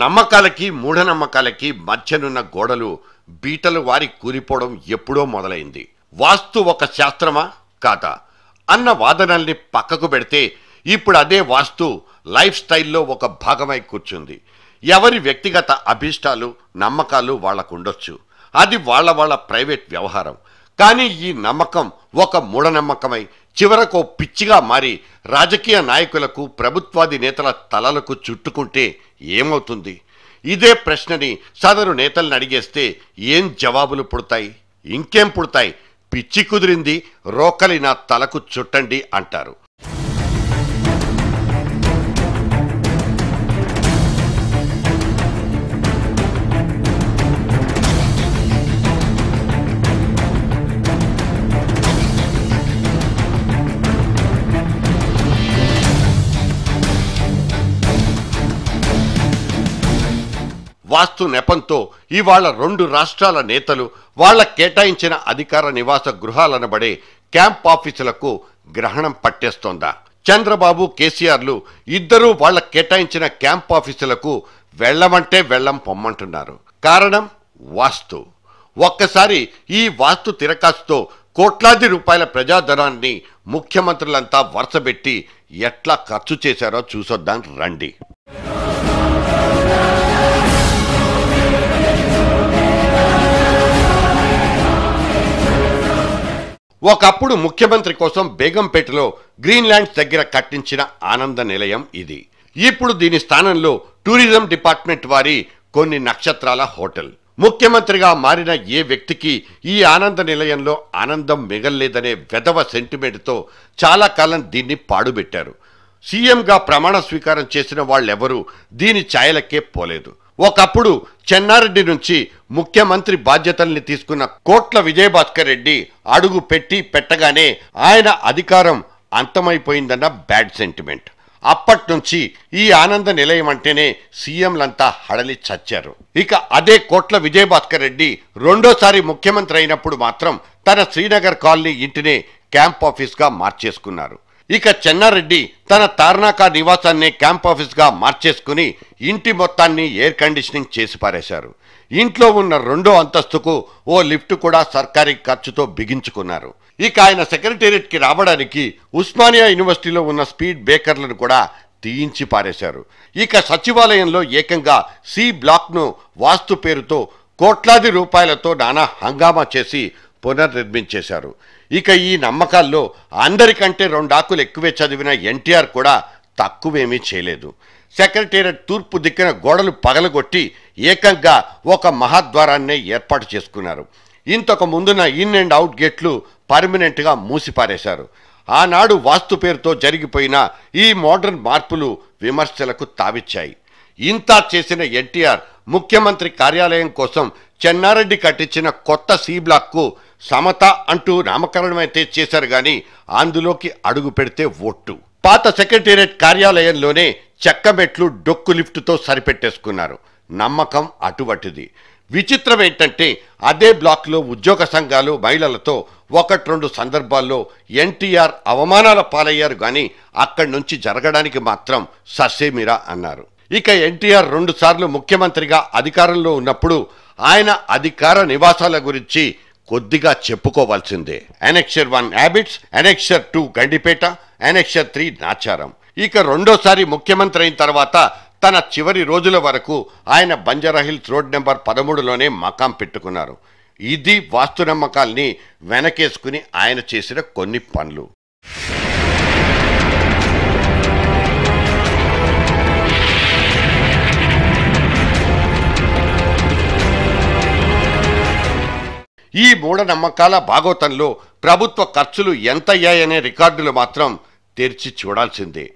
నమ్మకాలకి మూఢనమ్మకాలకి మధ్యనున్న గోడలు బీటలు వారి కూలిపోవడం ఎప్పుడో మొదలైంది. వాస్తు ఒక శాస్త్రమా కాదా అన్న వాదనల్ని పక్కకు పెడితే ఇప్పుడు అదే వాస్తు లైఫ్ స్టైల్లో ఒక భాగమై కూర్చుంది. ఎవరి వ్యక్తిగత అభిష్టాలు నమ్మకాలు వాళ్ళకుండొచ్చు, అది వాళ్ళ ప్రైవేట్ వ్యవహారం. కానీ ఈ నమ్మకం ఒక మూఢనమ్మకమై చివరకు పిచ్చిగా మారి రాజకీయ నాయకులకు ప్రభుత్వాది నేతల తలలకు చుట్టుకుంటే ఏమవుతుంది? ఇదే ప్రశ్నని సదరు నేతల్ని అడిగేస్తే ఏం జవాబులు పుడతాయి? ఇంకేం పుడతాయి? పిచ్చి కుదిరింది, రోకలి నా తలకు చుట్టండి అంటారు. వాస్తు నెపంతో ఇవాళ 2 రాష్ట్రాల నేతలు వాళ్ల కేటాయించిన అధికార నివాస గృహాలనబడే క్యాంప్ ఆఫీసులకు గ్రహణం పట్టేస్తోందా? చంద్రబాబు కేసీఆర్లు ఇద్దరూ వాళ్ల కేటాయించిన క్యాంప్ ఆఫీసులకు వెళ్లమంటే వెళ్లం పొమ్మంటున్నారు. కారణం వాస్తు. ఒక్కసారి ఈ వాస్తు తిరకాసుతో కోట్లాది రూపాయల ప్రజాధనాన్ని ముఖ్యమంత్రులంతా వరుసబెట్టి ఎట్లా ఖర్చు చేశారో చూసొద్దాం రండి. ఒకప్పుడు ముఖ్యమంత్రి కోసం బేగంపేటలో గ్రీన్లాండ్స్ దగ్గర కట్టించిన ఆనంద నిలయం ఇది. ఇప్పుడు దీని స్థానంలో టూరిజం డిపార్ట్మెంట్ వారి కొన్ని నక్షత్రాల హోటల్. ముఖ్యమంత్రిగా మారిన ఏ వ్యక్తికి ఈ ఆనంద నిలయంలో ఆనందం మిగల్లేదనే వెధవ సెంటిమెంట్తో చాలా కాలం దీన్ని పాడుబెట్టారు. సీఎంగా ప్రమాణ స్వీకారం చేసిన వాళ్ళెవరూ దీని ఛాయలకే పోలేదు. ఒకప్పుడు చెన్నారెడ్డి నుంచి ముఖ్యమంత్రి బాధ్యతల్ని తీసుకున్న కోట్ల విజయభాస్కర్ రెడ్డి అడుగు పెట్టగానే ఆయన అధికారం అంతమైపోయిందన్న బ్యాడ్ సెంటిమెంట్. అప్పట్నుంచి ఈ ఆనంద నిలయం అంటేనే సీఎంలంతా హడలి చచ్చారు. ఇక అదే కోట్ల విజయభాస్కర్ రెడ్డి రెండోసారి ముఖ్యమంత్రి అయినప్పుడు మాత్రం తన శ్రీనగర్ కాలనీ ఇంటినే క్యాంప్ ఆఫీస్గా మార్చేసుకున్నారు. ఇక చెన్నారెడ్డి తన తార్నాక నివాసాన్ని క్యాంప్ ఆఫీస్గా మార్చేసుకుని ఇంటి మొత్తాన్ని ఎయిర్ కండిషనింగ్ చేసి పారేశారు. ఇంట్లో ఉన్న 2వ అంతస్తుకు ఓ లిఫ్ట్ కూడా సర్కారీ ఖర్చుతో బిగించుకున్నారు. ఇక ఆయన సెక్రటేరియట్కి రావడానికి ఉస్మానియా యూనివర్సిటీలో ఉన్న స్పీడ్ బ్రేకర్లను కూడా తీయించి పారేశారు. ఇక సచివాలయంలో ఏకంగా సి బ్లాక్ను వాస్తు పేరుతో కోట్లాది రూపాయలతో నానా హంగామా చేసి పునర్నిర్మించేశారు. ఇక ఈ నమ్మకాల్లో అందరికంటే 2 ఆకులు ఎక్కువే చదివిన ఎన్టీఆర్ కూడా తక్కువేమీ చేయలేదు. సెక్రటేరియట్ తూర్పు దిక్కున గోడలు పగలగొట్టి ఏకంగా ఒక మహాద్వారాన్నే ఏర్పాటు చేసుకున్నారు. ఇంతకు ముందున ఇన్ అండ్ అవుట్ గేట్లు పర్మనెంట్గా మూసిపారేశారు. ఆనాడు వాస్తు పేరుతో జరిగిపోయిన ఈ మోడర్న్ మార్పులు విమర్శలకు తావిచ్చాయి. ఇంత చేసిన ఎన్టీఆర్ ముఖ్యమంత్రి కార్యాలయం కోసం చెన్నారెడ్డి కట్టించిన కొత్త సి బ్లాక్కు సమత అంటూ నామకరణమైతే చేశారు గాని అందులోకి అడుగు పెడితే ఒట్టు. పాత సెక్రటేరియట్ కార్యాలయంలోనే చెక్కమెట్లు డొక్కు లిఫ్ట్తో సరిపెట్టేసుకున్నారు. నమ్మకం అటువంటిది. విచిత్రం ఏంటంటే అదే బ్లాక్లో ఉద్యోగ సంఘాలు మహిళలతో 1-2 సందర్భాల్లో ఎన్టీఆర్ అవమానాల పాలయ్యారు గాని అక్కడి నుంచి జరగడానికి మాత్రం ససేమిరా అన్నారు. ఇక ఎన్టీఆర్ 2 సార్లు ముఖ్యమంత్రిగా అధికారంలో ఉన్నప్పుడు ఆయన అధికార నివాసాల గురించి కొద్దిగా చెప్పుకోవాల్సిందే. అనెక్షర్ 1 హ్యాబిట్స్, అనెక్షర్ 2 గండిపేట, అనెక్షర్ 3 నాచారం. ఇక రెండోసారి ముఖ్యమంత్రి అయిన తర్వాత తన చివరి రోజుల వరకు ఆయన బంజారాహిల్స్ రోడ్ నెంబర్ 13లోనే మకాం పెట్టుకున్నారు. ఇది వాస్తు నమ్మకాల్ని వెనకేసుకుని ఆయన చేసిన కొన్ని పనులు. ఈ మూఢనమ్మకాల భాగోతంలో ప్రభుత్వ ఖర్చులు ఎంతయ్యాయనే రికార్డులు మాత్రం తెరిచి చూడాల్సిందే.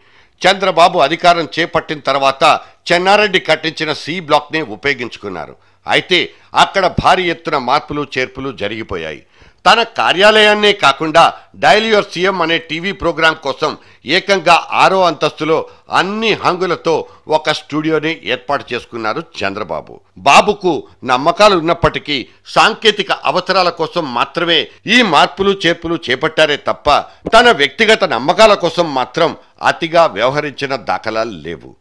చంద్రబాబు అధికారం చేపట్టిన తర్వాత చెన్నారెడ్డి కట్టించిన సి బ్లాక్నే ఉపయోగించుకున్నారు. అయితే అక్కడ భారీ ఎత్తున మార్పులు చేర్పులు జరిగిపోయాయి. తన కార్యాలయాన్నే కాకుండా డైల్ యువర్ సీఎం అనే టీవీ ప్రోగ్రాం కోసం ఏకంగా 6వ అంతస్తులో అన్ని హంగులతో ఒక స్టూడియోని ఏర్పాటు చేసుకున్నారు చంద్రబాబు. బాబుకు నమ్మకాలు ఉన్నప్పటికీ సాంకేతిక అవసరాల కోసం మాత్రమే ఈ మార్పులు చేర్పులు చేపట్టారే తప్ప తన వ్యక్తిగత నమ్మకాల కోసం మాత్రం అతిగా వ్యవహరించిన దాఖలాలు లేవు.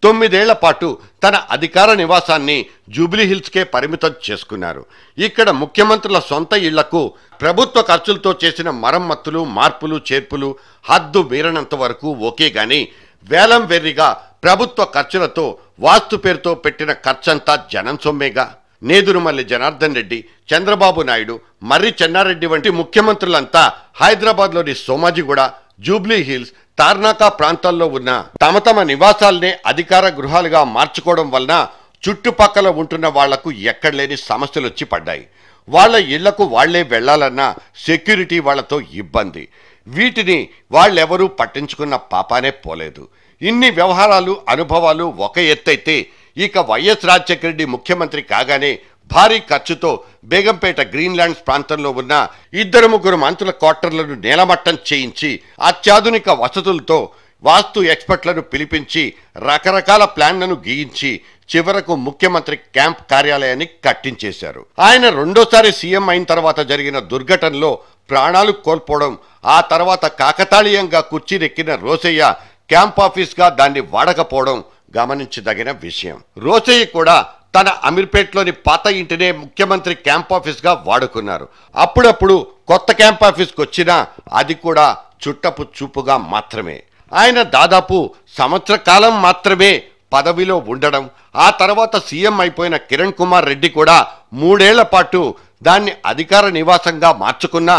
9 ఏళ్ల పాటు తన అధికార నివాసాన్ని జూబ్లీహిల్స్కే పరిమితం చేసుకున్నారు. ఇక్కడ ముఖ్యమంత్రుల సొంత ఇళ్లకు ప్రభుత్వ ఖర్చులతో చేసిన మరమ్మతులు, మార్పులు, చేర్పులు హద్దు మీరనంత వరకు ఓకే గాని వేలం వెర్రిగా ప్రభుత్వ ఖర్చులతో వాస్తు పేరుతో పెట్టిన ఖర్చంతా జనం సొమ్మేగా. నేదురుమల్లి జనార్దన్ రెడ్డి, చంద్రబాబు నాయుడు, మర్రి చెన్నారెడ్డి వంటి ముఖ్యమంత్రులంతా హైదరాబాద్లోని సోమాజిగూడ, జూబ్లీహిల్స్, తార్నాకా ప్రాంతాల్లో ఉన్న తమ తమ నివాసాలనే అధికార గృహాలుగా మార్చుకోవడం వలన చుట్టుపక్కల ఉంటున్న వాళ్లకు ఎక్కడలేని సమస్యలు వచ్చి పడ్డాయి. వాళ్ల ఇళ్లకు వాళ్లే వెళ్లాలన్నా సెక్యూరిటీ వాళ్లతో ఇబ్బంది. వీటిని వాళ్ళెవరూ పట్టించుకున్న పాపానే పోలేదు. ఇన్ని వ్యవహారాలు, అనుభవాలు ఒక ఎత్తైతే ఇక వైఎస్ రాజశేఖర రెడ్డి ముఖ్యమంత్రి కాగానే భారీ ఖర్చుతో బేగంపేట గ్రీన్లాండ్స్ ప్రాంతంలో ఉన్న 2-3 మంత్రుల క్వార్టర్లను నేలమట్టం చేయించి అత్యాధునిక వసతులతో వాస్తు ఎక్స్పర్ట్లను పిలిపించి రకరకాల ప్లాన్లను గీయించి చివరకు ముఖ్యమంత్రి క్యాంప్ కార్యాలయాన్ని కట్టించేశారు. ఆయన రెండోసారి సీఎం అయిన తర్వాత జరిగిన దుర్ఘటనలో ప్రాణాలు కోల్పోవడం, ఆ తర్వాత కాకతాళీయంగా కుర్చీనెక్కిన రోసయ్య క్యాంప్ ఆఫీస్గా దాన్ని వాడకపోవడం గమనించదగిన విషయం. రోసయ్య కూడా తన అమీర్పేట్లోని పాత ఇంటినే ముఖ్యమంత్రి క్యాంప్ ఆఫీస్గా వాడుకున్నారు. అప్పుడప్పుడు కొత్త క్యాంప్ ఆఫీస్కి వచ్చినా అది కూడా చుట్టపు చూపుగా మాత్రమే. ఆయన దాదాపు సంవత్సర కాలం మాత్రమే పదవిలో ఉండడం, ఆ తర్వాత సీఎం అయిపోయిన కిరణ్ కుమార్ రెడ్డి కూడా 3 ఏళ్ల పాటు దాన్ని అధికార నివాసంగా మార్చుకున్నా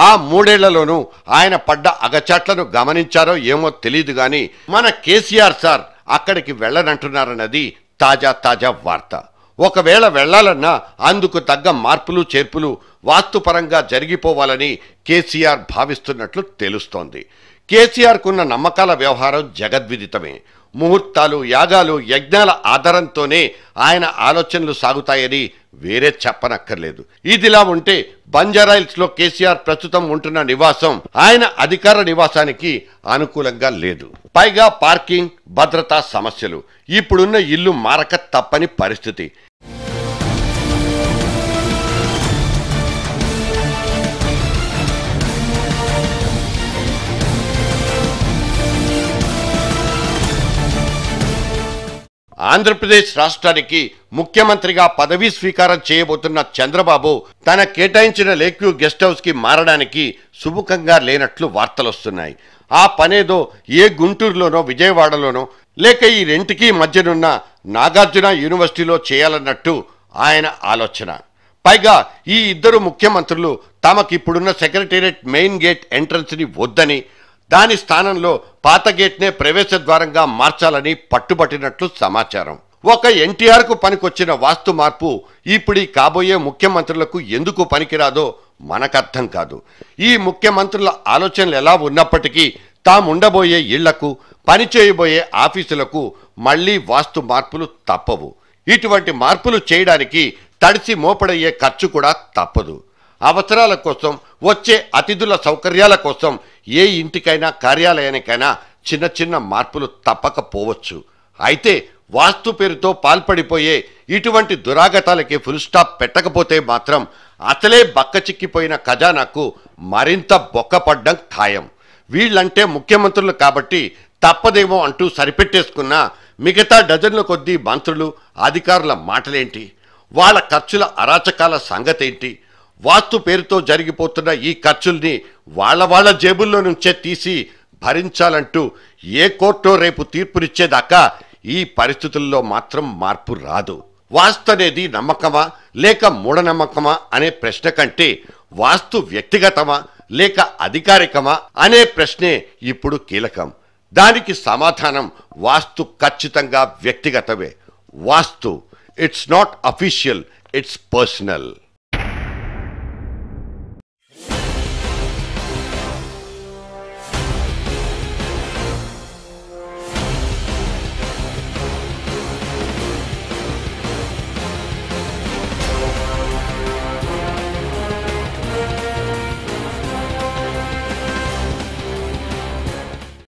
ఆ 3 ఏళ్లలోనూ ఆయన పడ్డ అగచాట్లను గమనించారో ఏమో తెలియదు గాని మన కేసీఆర్ సార్ అక్కడికి వెళ్ళనంటున్నారన్నది తాజా వార్త. ఒకవేళ వెళ్లాలన్నా అందుకు తగ్గ మార్పులు, చేర్పులు వాస్తుపరంగా జరిగిపోవాలని కేసీఆర్ భావిస్తున్నట్లు తెలుస్తోంది. కేసీఆర్కున్న నమ్మకాల వ్యవహారం జగద్విదితమే. ముహూర్తాలు, యాగాలు, యజ్ఞాల ఆధారంతోనే ఆయన ఆలోచనలు సాగుతాయని వేరే చెప్పనక్కర్లేదు. ఇదిలా ఉంటే బంజారాహిల్స్లో కేసీఆర్ ప్రస్తుతం ఉంటున్న నివాసం ఆయన అధికార నివాసానికి అనుకూలంగా లేదు. పైగా పార్కింగ్, భద్రతా సమస్యలు. ఇప్పుడున్న ఇల్లు మారక తప్పని పరిస్థితి. ఆంధ్రప్రదేశ్ రాష్ట్రానికి ముఖ్యమంత్రిగా పదవీ స్వీకారం చేయబోతున్న చంద్రబాబు తన కేటాయించిన లేక్యూ గెస్ట్ హౌస్ కి మారడానికి సుముఖంగా లేనట్లు వార్తలొస్తున్నాయి. ఆ పనేదో ఏ గుంటూరులోనో, విజయవాడలోనో లేక ఈ రెంటికి మధ్యనున్న నాగార్జున యూనివర్సిటీలో చేయాలన్నట్టు ఆయన ఆలోచన. పైగా ఈ ఇద్దరు ముఖ్యమంత్రులు తమకిప్పుడున్న సెక్రటేరియట్ మెయిన్ గేట్ ఎంట్రన్స్ ని వద్దని, దాని స్థానంలో పాత గేట్నే ప్రవేశ ద్వారంగా మార్చాలని పట్టుబట్టినట్లు సమాచారం. ఒక ఎన్టీఆర్కు పనికొచ్చిన వాస్తు మార్పు ఇప్పుడు కాబోయే ముఖ్యమంత్రులకు ఎందుకు పనికిరాదో మనకర్థం కాదు. ఈ ముఖ్యమంత్రుల ఆలోచనలు ఎలా ఉన్నప్పటికీ తాముండబోయే ఇళ్లకు, పనిచేయబోయే ఆఫీసులకు మళ్లీ వాస్తు మార్పులు తప్పవు. ఇటువంటి మార్పులు చేయడానికి తడిసి మోపడయ్యే ఖర్చు కూడా తప్పదు. అవసరాల కోసం, వచ్చే అతిథుల సౌకర్యాల కోసం ఏ ఇంటికైనా, కార్యాలయానికైనా చిన్న మార్పులు తప్పకపోవచ్చు. అయితే వాస్తు పేరుతో పాల్పడిపోయే ఇటువంటి దురాగతాలకి ఫుల్ స్టాప్ పెట్టకపోతే మాత్రం అసలే బక్కచిక్కిపోయిన ఖజానాకు మరింత బొక్కపడ్డం ఖాయం. వీళ్ళంటే ముఖ్యమంత్రులు కాబట్టి తప్పదేమో అంటూ సరిపెట్టేసుకున్న మిగతా డజన్ల కొద్దీ మంత్రులు, అధికారుల మాటలేంటి? వాళ్ళ ఖర్చుల అరాచకాల సంగతేంటి? వాస్తు పేరుతో జరిగిపోతున్న ఈ ఖర్చుల్ని వాళ్ళ జేబుల్లో నుంచే తీసి భరించాలంటూ ఏ కోర్టో రేపు తీర్పునిచ్చేదాకా ఈ పరిస్థితుల్లో మాత్రం మార్పు రాదు. వాస్తు అనేది నమ్మకమా లేక మూఢనమ్మకమా అనే ప్రశ్న కంటే వాస్తు వ్యక్తిగతమా లేక అధికారికమా అనే ప్రశ్నే ఇప్పుడు కీలకం. దానికి సమాధానం వాస్తు ఖచ్చితంగా వ్యక్తిగతమే. Vastu, it's not official, it's personal.